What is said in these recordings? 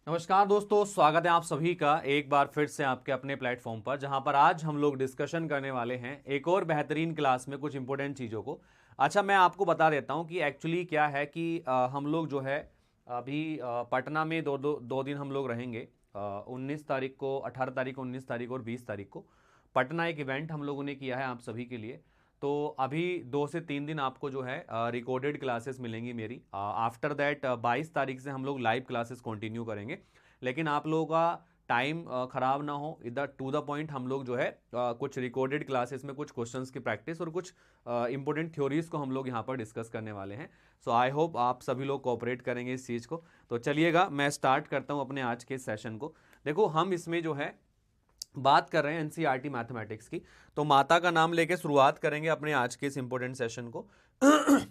नमस्कार दोस्तों, स्वागत है आप सभी का एक बार फिर से आपके अपने प्लेटफॉर्म पर, जहां पर आज हम लोग डिस्कशन करने वाले हैं एक और बेहतरीन क्लास में कुछ इंपॉर्टेंट चीज़ों को। अच्छा, मैं आपको बता देता हूं कि एक्चुअली क्या है कि हम लोग जो है अभी पटना में दो दिन हम लोग रहेंगे। 19 तारीख को, 18 तारीख को, 19 तारीख और 20 तारीख को पटना एक इवेंट हम लोगों ने किया है आप सभी के लिए। तो अभी 2 से 3 दिन आपको जो है रिकॉर्डेड क्लासेस मिलेंगी मेरी। आफ्टर दैट 22 तारीख से हम लोग लाइव क्लासेस कंटिन्यू करेंगे। लेकिन आप लोगों का टाइम खराब ना हो, इधर टू द पॉइंट हम लोग जो है कुछ रिकॉर्डेड क्लासेस में कुछ क्वेश्चंस की प्रैक्टिस और कुछ इंपॉर्टेंट थ्योरीज को हम लोग यहाँ पर डिस्कस करने वाले हैं। सो आई होप आप सभी लोग कोऑपरेट करेंगे इस चीज़ को। तो चलिएगा, मैं स्टार्ट करता हूँ अपने आज के सेशन को। देखो, हम इसमें जो है बात कर रहे हैं एनसीईआरटी मैथमेटिक्स की। तो माता का नाम लेके शुरुआत करेंगे अपने आज के इस इंपॉर्टेंट सेशन को।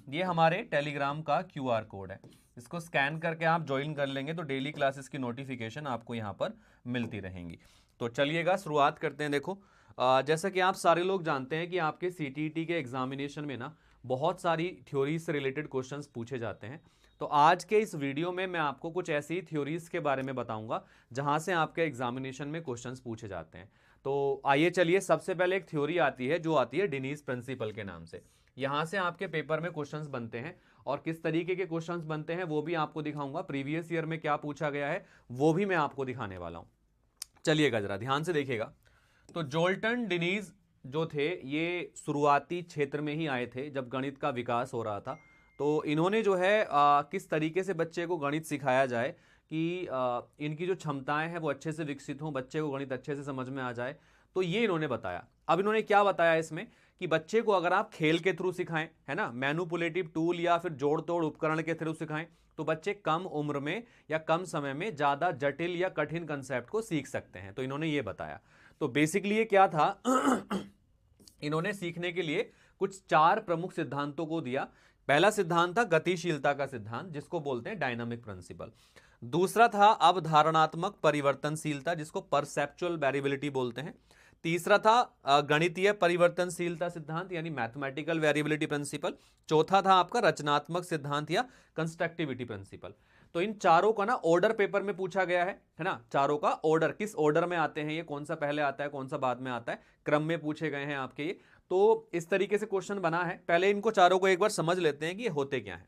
ये हमारे टेलीग्राम का क्यूआर कोड है, इसको स्कैन करके आप ज्वाइन कर लेंगे तो डेली क्लासेस की नोटिफिकेशन आपको यहाँ पर मिलती रहेंगी। तो चलिएगा शुरुआत करते हैं। देखो, जैसा कि आप सारे लोग जानते हैं कि आपके सीटीईटी के एग्जामिनेशन में ना बहुत सारी थ्योरी से रिलेटेड क्वेश्चंस पूछे जाते हैं। तो आज के इस वीडियो में मैं आपको कुछ ऐसी थ्योरीज के बारे में बताऊंगा जहां से आपके एग्जामिनेशन में क्वेश्चंस पूछे जाते हैं। तो आइए चलिए, सबसे पहले एक थ्योरी आती है जो आती है डिनीज प्रिंसिपल के नाम से। यहां से आपके पेपर में क्वेश्चंस बनते हैं और किस तरीके के क्वेश्चंस बनते हैं वो भी आपको दिखाऊंगा। प्रीवियस ईयर में क्या पूछा गया है वो भी मैं आपको दिखाने वाला हूं। चलिएगा, जरा ध्यान से देखिएगा। तो जोल्टन डिनीज जो थे ये शुरुआती क्षेत्र में ही आए थे जब गणित का विकास हो रहा था। तो इन्होंने जो है किस तरीके से बच्चे को गणित सिखाया जाए कि इनकी जो क्षमताएं हैं वो अच्छे से विकसित हों, बच्चे को गणित अच्छे से समझ में आ जाए। तो ये इन्होंने बताया। अब इन्होंने क्या बताया इसमें कि बच्चे को अगर आप खेल के थ्रू सिखाएं, है ना, मैनुपुलेटिव टूल या फिर जोड़ तोड़ उपकरण के थ्रू सिखाएं, तो बच्चे कम उम्र में या कम समय में ज्यादा जटिल या कठिन कंसेप्ट को सीख सकते हैं। तो इन्होंने ये बताया। तो बेसिकली ये क्या था, इन्होंने सीखने के लिए कुछ 4 प्रमुख सिद्धांतों को दिया। पहला सिद्धांत था गतिशीलता का सिद्धांत, जिसको बोलते हैं डायनामिक प्रिंसिपल। दूसरा था अवधारणात्मक परिवर्तनशीलता, जिसको परसेप्चुअल वेरिएबिलिटी बोलते हैं। तीसरा था गणितीय परिवर्तनशीलता सिद्धांत यानी मैथमेटिकल वेरिएबिलिटी प्रिंसिपल। चौथा था आपका रचनात्मक सिद्धांत या कंस्ट्रक्टिविटी प्रिंसिपल। तो इन चारों का ना ऑर्डर पेपर में पूछा गया है ना। चारों का ऑर्डर किस ऑर्डर में आते हैं, ये कौन सा पहले आता है कौन सा बाद में आता है, क्रम में पूछे गए हैं आपके ये। तो इस तरीके से क्वेश्चन बना है। पहले इनको चारों को एक बार समझ लेते हैं कि ये होते क्या है।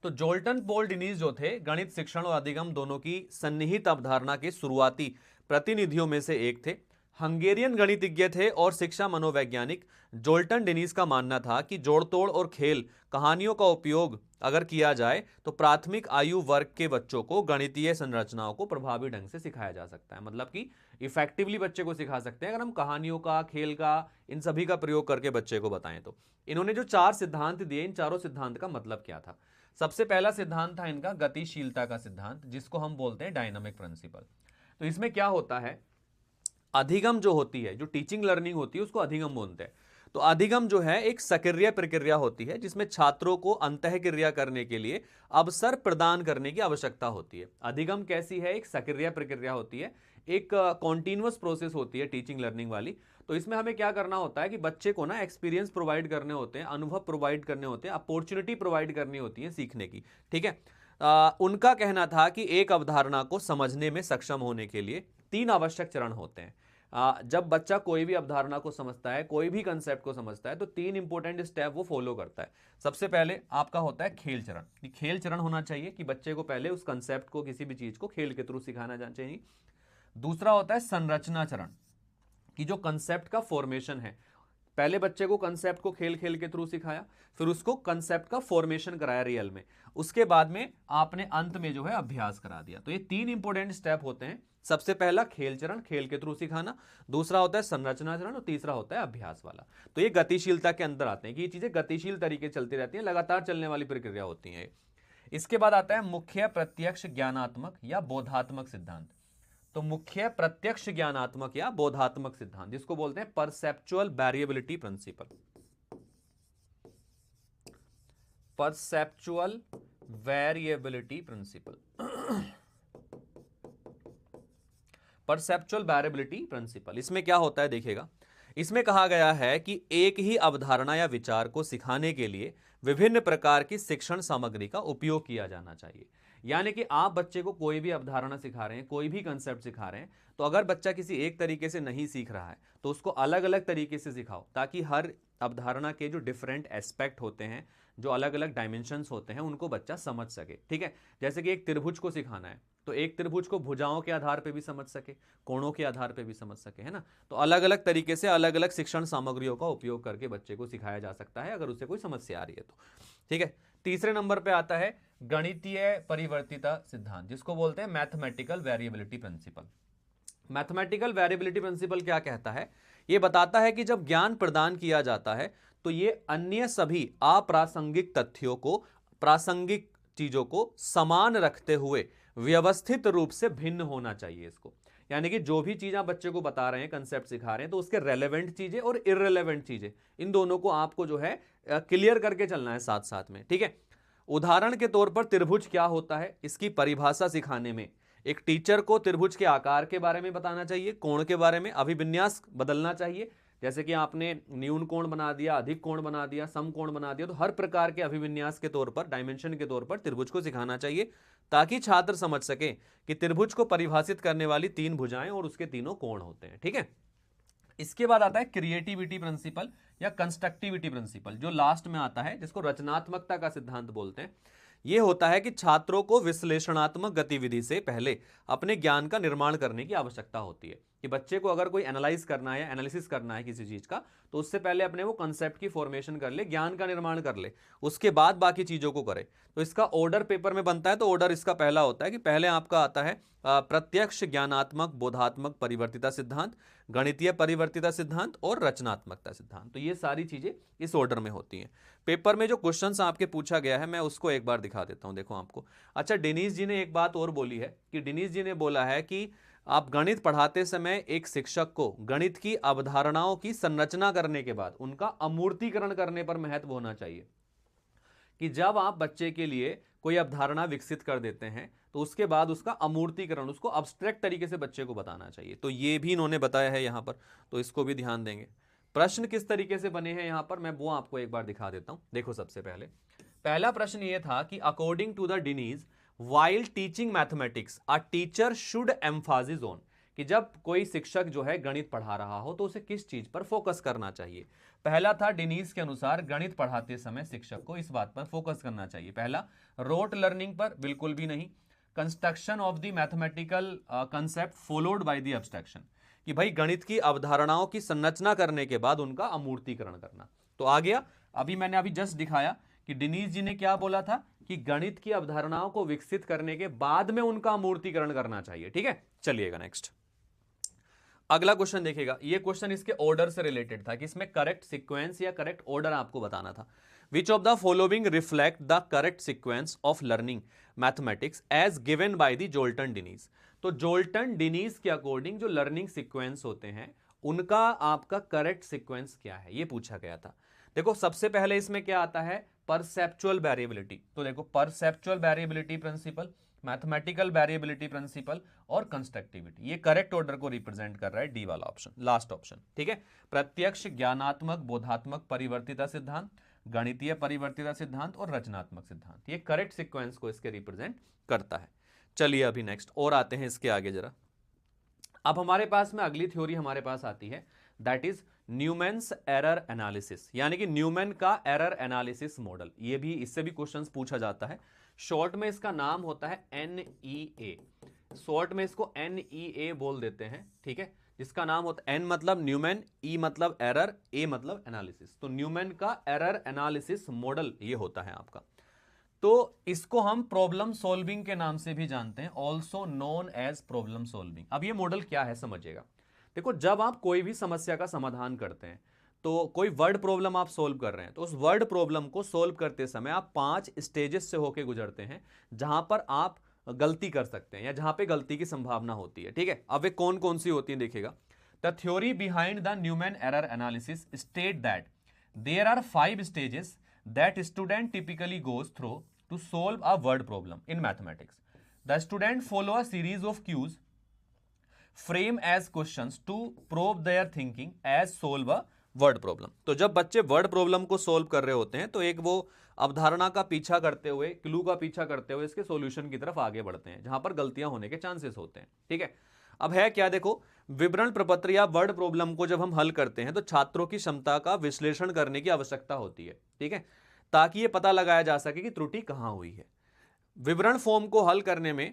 तो जोल्टन पॉल डिनीज जो थे गणित शिक्षण और अधिगम दोनों की सन्निहित अवधारणा के शुरुआती प्रतिनिधियों में से एक थे। हंगेरियन गणितज्ञ थे और शिक्षा मनोवैज्ञानिक। जोल्टन डिनीज का मानना था कि जोड़ तोड़ और खेल कहानियों का उपयोग अगर किया जाए तो प्राथमिक आयु वर्ग के बच्चों को गणितीय संरचनाओं को प्रभावी ढंग से सिखाया जा सकता है। मतलब कि इफेक्टिवली बच्चे को सिखा सकते हैं अगर हम कहानियों का, खेल का, इन सभी का प्रयोग करके बच्चे को बताएं। तो इन्होंने जो 4 सिद्धांत दिए, इन चारों सिद्धांत का मतलब क्या था। सबसे पहला सिद्धांत था इनका गतिशीलता का सिद्धांत, जिसको हम बोलते हैं डायनामिक प्रिंसिपल। तो इसमें क्या होता है, अधिगम जो होती है, जो टीचिंग लर्निंग होती है, उसको अधिगम बोलते हैं। तो अधिगम जो है एक सक्रिय प्रक्रिया होती है जिसमें छात्रों को अंतःक्रिया करने के लिए अवसर प्रदान करने की आवश्यकता होती है। अधिगम कैसी है, एक सक्रिय प्रक्रिया होती है, एक कॉन्टिन्यूअस प्रोसेस होती है टीचिंग लर्निंग वाली। तो इसमें हमें क्या करना होता है कि बच्चे को ना एक्सपीरियंस प्रोवाइड करने होते हैं, अनुभव प्रोवाइड करने होते हैं, अपॉर्चुनिटी प्रोवाइड करनी होती है सीखने की। ठीक है। उनका कहना था कि एक अवधारणा को समझने में सक्षम होने के लिए 3 आवश्यक चरण होते हैं। जब बच्चा कोई भी अवधारणा को समझता है, कोई भी कंसेप्ट को समझता है, तो 3 इंपॉर्टेंट स्टेप वो फॉलो करता है। सबसे पहले आपका होता है खेल चरण। ये खेल चरण होना चाहिए कि बच्चे को पहले उस कंसेप्ट को, किसी भी चीज को खेल के थ्रू सिखाना जाना चाहिए। दूसरा होता है संरचना चरण, कि जो कंसेप्ट का फॉर्मेशन है, पहले बच्चे को कंसेप्ट को खेल खेल के थ्रू सिखाया, फिर उसको कंसेप्ट का फॉर्मेशन कराया रियल में, उसके बाद में आपने अंत में जो है अभ्यास करा दिया। तो ये 3 इंपॉर्टेंट स्टेप होते हैं। सबसे पहला खेल चरण, खेल के थ्रू सिखाना। दूसरा होता है संरचना चरण और तीसरा होता है अभ्यास वाला। तो ये गतिशीलता के अंदर आते हैं कि ये चीजें गतिशील तरीके से चलती रहती हैं, लगातार चलने वाली प्रक्रिया होती है। इसके बाद आता है मुख्य प्रत्यक्ष ज्ञानात्मक या बोधात्मक सिद्धांत। तो मुख्य प्रत्यक्ष ज्ञानात्मक या बोधात्मक सिद्धांत, जिसको बोलते हैं perceptual variability principle. Perceptual variability principle. Perceptual variability principle, इसमें क्या होता है देखिएगा। इसमें कहा गया है कि एक ही अवधारणा या विचार को सिखाने के लिए विभिन्न प्रकार की शिक्षण सामग्री का उपयोग किया जाना चाहिए। यानी कि आप बच्चे को कोई भी अवधारणा सिखा रहे हैं, कोई भी कंसेप्ट सिखा रहे हैं, तो अगर बच्चा किसी एक तरीके से नहीं सीख रहा है तो उसको अलग अलग तरीके से सिखाओ, ताकि हर अवधारणा के जो डिफरेंट एस्पेक्ट होते हैं, जो अलग अलग डायमेंशंस होते हैं, उनको बच्चा समझ सके। ठीक है, जैसे कि एक त्रिभुज को सिखाना है तो एक त्रिभुज को भुजाओं के आधार पे भी समझ सके, कोणों के आधार पे भी समझ सके, है ना। तो अलग अलग तरीके से अलग अलग शिक्षण सामग्रियों का उपयोग करके बच्चे को सिखाया जा सकता है, अगर उसे कोई समस्या आ रही है तो। ठीक है, तीसरे नंबर पे आता है गणितीय परिवर्तिता सिद्धांत, जिसको बोलते हैं mathematical variability principle. Mathematical variability principle क्या कहता है? यह बताता है कि जब ज्ञान प्रदान किया जाता है तो यह अन्य सभी अप्रासंगिक तथ्यों को, प्रासंगिक चीजों को समान रखते हुए व्यवस्थित रूप से भिन्न होना चाहिए इसको। यानी कि जो भी चीज आप बच्चे को बता रहे हैं, कंसेप्ट सिखा रहे हैं, तो उसके रेलेवेंट चीजें और इररेलेवेंट चीजें, इन दोनों को आपको जो है क्लियर करके चलना है साथ साथ में। ठीक है, उदाहरण के तौर पर त्रिभुज क्या होता है, इसकी परिभाषा सिखाने में एक टीचर को त्रिभुज के आकार के बारे में बताना चाहिए, कोण के बारे में, अभिविन्यास बदलना चाहिए। जैसे कि आपने न्यून कोण बना दिया, अधिक कोण बना दिया, सम कोण बना दिया, तो हर प्रकार के अभिविन्यास के तौर पर, डायमेंशन के तौर पर त्रिभुज को सिखाना चाहिए, ताकि छात्र समझ सके कि त्रिभुज को परिभाषित करने वाली तीन भुजाएं और उसके तीनों कोण होते हैं। ठीक है, इसके बाद आता है क्रिएटिविटी प्रिंसिपल या कंस्ट्रक्टिविटी प्रिंसिपल, जो लास्ट में आता है, जिसको रचनात्मकता का सिद्धांत बोलते हैं। यह होता है कि छात्रों को विश्लेषणात्मक गतिविधि से पहले अपने ज्ञान का निर्माण करने की आवश्यकता होती है। कि बच्चे को अगर कोई एनालाइज करना है या एनालिसिस करना है किसी चीज का, तो उससे पहले अपने वो कंसेप्ट की फॉर्मेशन कर ले, ज्ञान का निर्माण कर ले, उसके बाद बाकी चीजों को करे। तो इसका ऑर्डर पेपर में बनता है, तो ऑर्डर इसका पहला होता है कि पहले आपका आता है प्रत्यक्ष ज्ञानात्मक बोधात्मक परिवर्तिता सिद्धांत, गणितीय परिवर्तिता सिद्धांत और रचनात्मकता सिद्धांत। तो ये सारी चीजें इस ऑर्डर में होती हैं। पेपर में जो क्वेश्चंस आपके पूछा गया है, मैं उसको एक बार दिखा देता हूं, देखो आपको। अच्छा, डिनीज जी ने एक बात और बोली है कि डिनीज जी ने बोला है कि आप गणित पढ़ाते समय एक शिक्षक को गणित की अवधारणाओं की संरचना करने के बाद उनका अमूर्तीकरण करने पर महत्व होना चाहिए। कि जब आप बच्चे के लिए कोई अवधारणा विकसित कर देते हैं तो उसके बाद उसका अमूर्तीकरण, उसको अब्स्ट्रैक्ट तरीके से बच्चे को बताना चाहिए। तो ये भी इन्होंने बताया है यहां पर, तो इसको भी ध्यान देंगे। प्रश्न किस तरीके से बने हैं यहां पर, मैं वो आपको एक बार दिखा देता हूं। देखो, सबसे पहले पहला प्रश्न ये था कि according to the Dienes, while teaching mathematics a teacher should emphasize on, कि जब कोई शिक्षक जो है गणित पढ़ा रहा हो तो उसे किस चीज पर फोकस करना चाहिए। पहला था डिनीज के अनुसार गणित पढ़ाते समय शिक्षक को इस बात पर फोकस करना चाहिए। पहला, रोट लर्निंग पर बिल्कुल भी नहीं। Construction of the mathematical concept followed by the abstraction, कि भाई गणित की अवधारणाओं की संरचना करने के बाद उनका अमूर्तीकरण करना। तो आ गया, मैंने अभी जस्ट दिखाया कि डिनीज जी ने क्या बोला था कि गणित की अवधारणाओं को विकसित करने के बाद में उनका अमूर्तीकरण करना चाहिए। ठीक है, चलिएगा नेक्स्ट अगला क्वेश्चन देखिएगा। ये क्वेश्चन इसके ऑर्डर से रिलेटेड था कि इसमें करेक्ट सीक्वेंस या करेक्ट ऑर्डर आपको बताना था। Which of the following reflect the correct sequence of learning mathematics as given by the Zoltan Dienes. तो जोल्टन डिनीज के अकॉर्डिंग जो लर्निंग सीक्वेंस होते हैं, उनका आपका करेक्ट सीक्वेंस क्या है, ये पूछा गया था। देखो, सबसे पहले इसमें क्या आता है, परसेप्चुअल वेरिएबिलिटी। तो देखो, perceptual variability principle, mathematical variability principle और कंस्ट्रक्टिविटी, ये करेक्ट ऑर्डर को रिप्रेजेंट कर रहा है, डी वाला ऑप्शन, लास्ट ऑप्शन। ठीक है, प्रत्यक्ष ज्ञानात्मक बोधात्मक परिवर्तिता सिद्धांत, गणितीय परिवर्तिता सिद्धांत और रचनात्मक सिद्धांत, ये करेक्ट सीक्वेंस को इसके रिप्रेजेंट करता है। चलिए अभी नेक्स्ट और आते हैं इसके आगे जरा। अब हमारे पास में अगली थ्योरी हमारे पास आती है, that is Newman's error analysis, यानी कि न्यूमैन का एरर एनालिसिस मॉडल। ये भी, इससे भी क्वेश्चंस पूछा जाता है। शॉर्ट में इसका नाम होता है NEA, शॉर्ट में इसको NEA बोल देते हैं। ठीक है, जिसका नाम होता है N मतलब न्यूमैन, E मतलब एरर, A मतलब एनालिसिस। तो न्यूमैन का एरर एनालिसिस मॉडल ये होता है आपका। तो इसको हम प्रॉब्लम सॉल्विंग के नाम से भी जानते हैं, also known as problem solving. अब ये मॉडल क्या है समझिएगा। देखो, जब आप कोई भी समस्या का समाधान करते हैं, तो कोई वर्ड प्रॉब्लम आप सोल्व कर रहे हैं, तो उस वर्ड प्रॉब्लम को सोल्व करते समय आप 5 स्टेजेस से होकर गुजरते हैं, जहां पर आप गलती कर सकते हैं या जहां पे गलती की संभावना होती है। ठीक है, अब वे कौन कौन सी होती है देखिएगा। The theory behind the Newman error analysis state that there are 5 stages that student typically goes through to solve a word problem in mathematics. The student follow a series of cues frame as questions to probe their thinking as solve a word problem. तो जब बच्चे word problem को solve कर रहे होते हैं तो एक वो अवधारणा का पीछा करते हुए, क्लू का पीछा करते हुए इसके सॉल्यूशन की तरफ आगे बढ़ते हैं, जहां पर गलतियां होने के चांसेस होते हैं। ठीक है, अब है क्या, देखो, विवरण प्रपत्र या वर्ड प्रॉब्लम को जब हम हल करते हैं तो छात्रों की क्षमता का विश्लेषण करने की आवश्यकता होती है। ठीक है, ताकि यह पता लगाया जा सके कि त्रुटि कहां हुई है। विवरण फॉर्म को हल करने में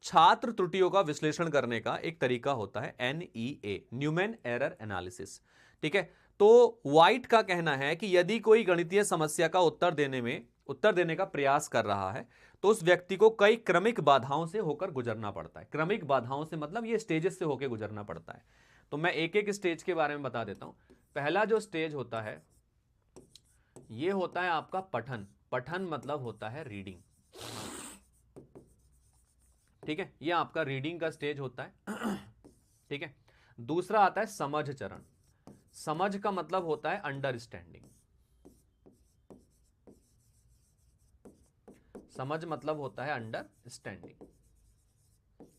छात्र त्रुटियों का विश्लेषण करने का एक तरीका होता है NEA, न्यूमैन एरर एनालिसिस। ठीक है, तो व्हाइट का कहना है कि यदि कोई गणितीय समस्या का उत्तर देने का प्रयास कर रहा है तो उस व्यक्ति को कई क्रमिक बाधाओं से होकर गुजरना पड़ता है। क्रमिक बाधाओं से मतलब ये स्टेजेस से होकर गुजरना पड़ता है। तो मैं एक एक स्टेज के बारे में बता देता हूं। पहला जो स्टेज होता है ये होता है आपका पठन। पठन मतलब होता है रीडिंग। ठीक है, ये आपका रीडिंग का स्टेज होता है। ठीक है, दूसरा आता है समझ चरण। समझ का मतलब होता है अंडरस्टैंडिंग। समझ मतलब होता है अंडरस्टैंडिंग।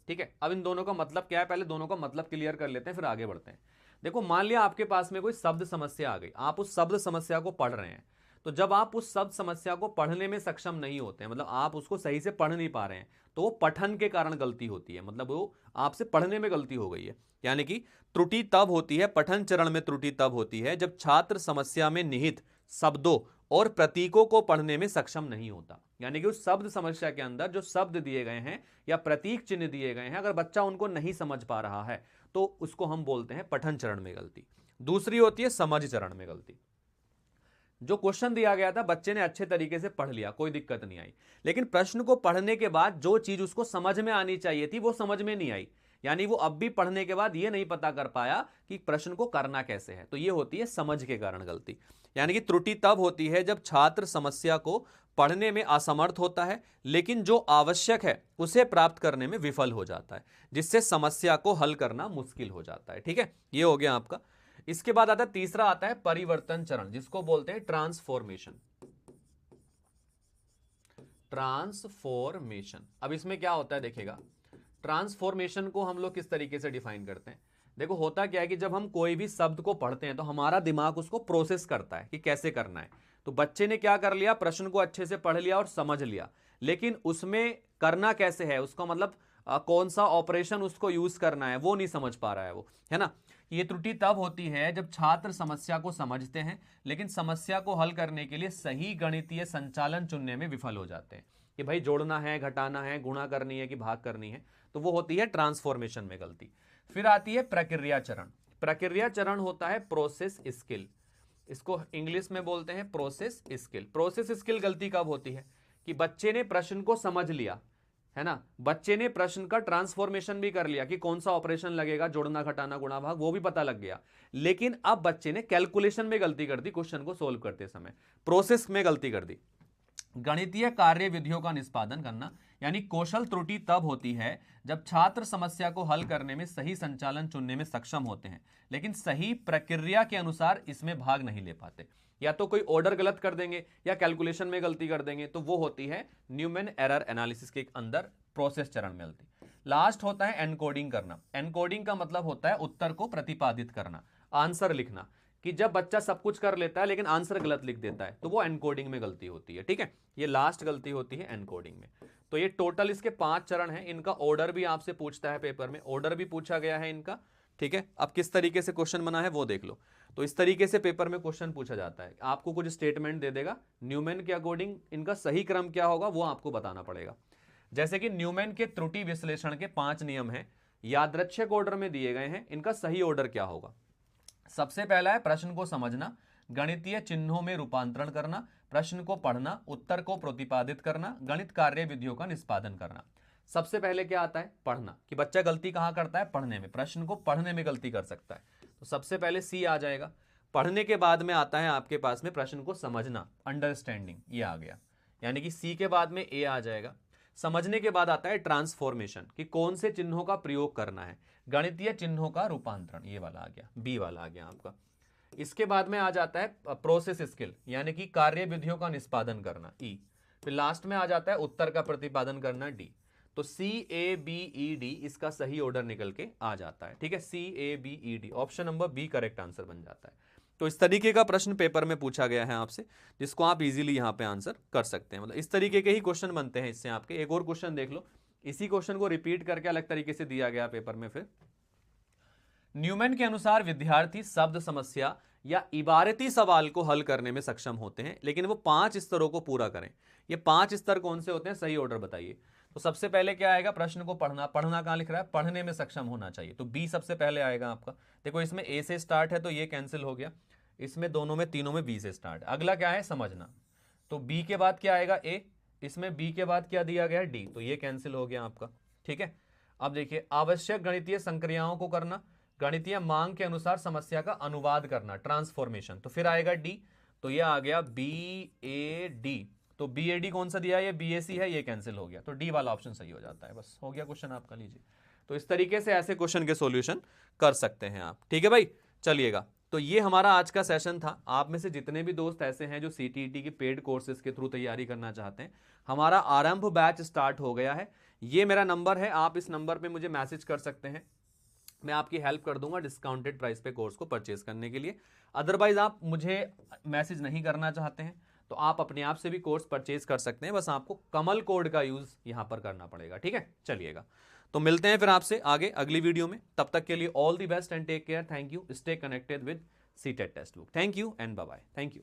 ठीक है, अब इन दोनों का मतलब क्या है, पहले दोनों का मतलब क्लियर कर लेते हैं, फिर आगे बढ़ते हैं। देखो, मान लिया आपके पास में कोई शब्द समस्या आ गई, आप उस शब्द समस्या को पढ़ रहे हैं। तो जब आप उस शब्द समस्या को पढ़ने में सक्षम नहीं होते हैं, मतलब आप उसको सही से पढ़ नहीं पा रहे हैं, तो वो पठन के कारण गलती होती है, मतलब वो आपसे पढ़ने में गलती हो गई है। यानी कि त्रुटि तब होती है, पठन चरण में त्रुटि तब होती है जब छात्र समस्या में निहित शब्दों और प्रतीकों को पढ़ने में सक्षम नहीं होता। यानी कि उस शब्द समस्या के अंदर जो शब्द दिए गए हैं या प्रतीक चिन्ह दिए गए हैं, अगर बच्चा उनको नहीं समझ पा रहा है तो उसको हम बोलते हैं पठन चरण में गलती। दूसरी होती है समझ चरण में गलती। जो क्वेश्चन दिया गया था बच्चे ने अच्छे तरीके से पढ़ लिया, कोई दिक्कत नहीं आई, लेकिन प्रश्न को पढ़ने के बाद जो चीज उसको समझ में आनी चाहिए थी वो समझ में नहीं आई। यानी वो अब भी पढ़ने के बाद ये नहीं पता कर पाया कि प्रश्न को करना कैसे है। तो ये होती है समझ के कारण गलती। यानी कि त्रुटि तब होती है जब छात्र समस्या को पढ़ने में असमर्थ होता है, लेकिन जो आवश्यक है उसे प्राप्त करने में विफल हो जाता है, जिससे समस्या को हल करना मुश्किल हो जाता है। ठीक है, ये हो गया आपका। इसके बाद आता है तीसरा, आता है परिवर्तन चरण, जिसको बोलते हैं ट्रांसफॉर्मेशन। ट्रांसफॉर्मेशन, अब इसमें क्या होता है देखिएगा, ट्रांसफॉर्मेशन को हम लोग किस तरीके से डिफाइन करते हैं। देखो, होता क्या है कि जब हम कोई भी शब्द को पढ़ते हैं तो हमारा दिमाग उसको प्रोसेस करता है कि कैसे करना है। तो बच्चे ने क्या कर लिया, प्रश्न को अच्छे से पढ़ लिया और समझ लिया, लेकिन उसमें करना कैसे है, उसका मतलब कौन सा ऑपरेशन उसको यूज करना है वो नहीं समझ पा रहा है वो, है ना। ये त्रुटि तब होती है जब छात्र समस्या को समझते हैं लेकिन समस्या को हल करने के लिए सही गणितीय संचालन चुनने में विफल हो जाते हैं कि भाई जोड़ना है, घटाना है, गुणा करनी है कि भाग करनी है। तो वो होती है ट्रांसफॉर्मेशन में गलती। फिर आती है प्रक्रिया चरण। प्रक्रिया चरण होता है प्रोसेस स्किल, इसको इंग्लिश में बोलते हैं प्रोसेस स्किल। प्रोसेस स्किल गलती कब होती है कि बच्चे ने प्रश्न को समझ लिया, है ना, बच्चे ने प्रश्न का ट्रांसफॉर्मेशन भी कर लिया कि कौन सा ऑपरेशन लगेगा, जोड़ना, घटाना, गुणा, भाग, वो भी पता लग गया, लेकिन अब बच्चे ने कैलकुलेशन में गलती कर दी, क्वेश्चन को सोल्व करते समय प्रोसेस में गलती कर दी। गणितीय कार्य विधियों का निष्पादन करना, यानी कौशल त्रुटि तब होती है जब छात्र समस्या को हल करने में सही संचालन चुनने में सक्षम होते हैं लेकिन सही प्रक्रिया के अनुसार इसमें भाग नहीं ले पाते, या तो कोई ऑर्डर गलत कर देंगे या कैलकुलेशन में गलती कर देंगे। तो वो होती है न्यूमैन एरर एनालिसिस के अंदर प्रोसेस चरण में गलती। लास्ट होता है एनकोडिंग करना। एनकोडिंग का मतलब होता है उत्तर को प्रतिपादित करना, आंसर लिखना, कि जब बच्चा सब कुछ कर लेता है लेकिन आंसर गलत लिख देता है तो वो एनकोडिंग में गलती होती है। ठीक है, ये लास्ट गलती होती है एनकोडिंग में। तो ये टोटल इसके 5 चरण हैं। इनका ऑर्डर भी आपसे पूछता है पेपर में, ऑर्डर भी पूछा गया है इनका। ठीक है, अब किस तरीके से क्वेश्चन बना है वो देख लो। तो इस तरीके से पेपर में क्वेश्चन पूछा जाता है, आपको कुछ स्टेटमेंट दे देगा, न्यूमैन के अकॉर्डिंग इनका सही क्रम क्या होगा वो आपको बताना पड़ेगा। जैसे कि न्यूमैन के त्रुटि विश्लेषण के 5 नियम हैं, यादृच्छिक ऑर्डर में दिए गए हैं, इनका सही ऑर्डर क्या होगा। सबसे पहला है प्रश्न को समझना, गणितीय चिन्हों में रूपांतरण करना, प्रश्न को पढ़ना, उत्तर को प्रतिपादित करना, गणित कार्य विधियों का निष्पादन करना। सबसे पहले क्या आता है, पढ़ना, कि बच्चा गलती कहां करता है, पढ़ने में, प्रश्न को पढ़ने में गलती कर सकता है। तो सबसे पहले सी आ जाएगा। पढ़ने के बाद में आता है आपके पास में प्रश्न को समझना, अंडरस्टैंडिंग, ये आ गया, यानी कि सी के बाद में ए आ जाएगा। समझने के बाद आता है ट्रांसफॉर्मेशन, कि कौन से चिन्हों का प्रयोग करना है, गणितीय चिन्हों का रूपांतरण, ये वाला आ गया, बी वाला आ गया आपका। इसके बाद में आ जाता है प्रोसेस स्किल, यानी कि कार्य विधियों का निष्पादन करना, ई। फिर लास्ट में आ जाता है उत्तर का प्रतिपादन करना, डी। तो CABED इसका सही ऑर्डर निकल के आ जाता है। ठीक है, CABED option number B correct answer बन जाता है। तो इस तरीके का प्रश्न पेपर में पूछा गया है आपसे, जिसको आप इजीली यहां पे आंसर कर सकते हैं। मतलब इस तरीके के ही क्वेश्चन बनते हैं इससे आपके। एक और क्वेश्चन देख लो, इसी क्वेश्चन को रिपीट करके अलग तरीके से दिया गया पेपर में। फिर न्यूमैन के अनुसार विद्यार्थी शब्द समस्या या इबारती सवाल को हल करने में सक्षम होते हैं, लेकिन वो 5 स्तरों को पूरा करें। ये 5 स्तर कौन से होते हैं, सही ऑर्डर बताइए। तो सबसे पहले क्या आएगा, प्रश्न को पढ़ना। पढ़ना कहां लिख रहा है, पढ़ने में सक्षम होना चाहिए, तो बी सबसे पहले आएगा आपका। देखो इसमें ए से स्टार्ट है तो ये कैंसिल हो गया, इसमें दोनों में तीनों में बी से स्टार्ट। अगला क्या है, समझना, तो बी के बाद क्या आएगा, ए। इसमें बी के बाद क्या दिया गया है, डी, तो ये कैंसिल हो गया आपका। ठीक है, अब देखिए आवश्यक गणितीय संक्रियाओं को करना, गणितीय मांग के अनुसार समस्या का अनुवाद करना, ट्रांसफॉर्मेशन, तो फिर आएगा डी, तो ये आ गया BAD। तो BAD कौन सा दिया है, ये BAC है, ये कैंसिल हो गया, तो डी वाला ऑप्शन सही हो जाता है। बस हो गया क्वेश्चन आपका, लीजिए। तो इस तरीके से ऐसे क्वेश्चन के सॉल्यूशन कर सकते हैं आप। ठीक है भाई, चलिएगा। तो ये हमारा आज का सेशन था। आप में से जितने भी दोस्त ऐसे हैं जो CTET के पेड कोर्सेज के थ्रू तैयारी करना चाहते हैं, हमारा आरंभ बैच स्टार्ट हो गया है। ये मेरा नंबर है, आप इस नंबर पे मुझे मैसेज कर सकते हैं, मैं आपकी हेल्प कर दूंगा डिस्काउंटेड प्राइस पे कोर्स को परचेज करने के लिए। अदरवाइज आप मुझे मैसेज नहीं करना चाहते हैं तो आप अपने आप से भी कोर्स परचेज कर सकते हैं, बस आपको कमल कोड का यूज यहां पर करना पड़ेगा। ठीक है, चलिएगा, तो मिलते हैं फिर आपसे आगे अगली वीडियो में। तब तक के लिए all the best and take care. Thank you, stay connected with CTET text book. Thank you and bye bye. Thank you.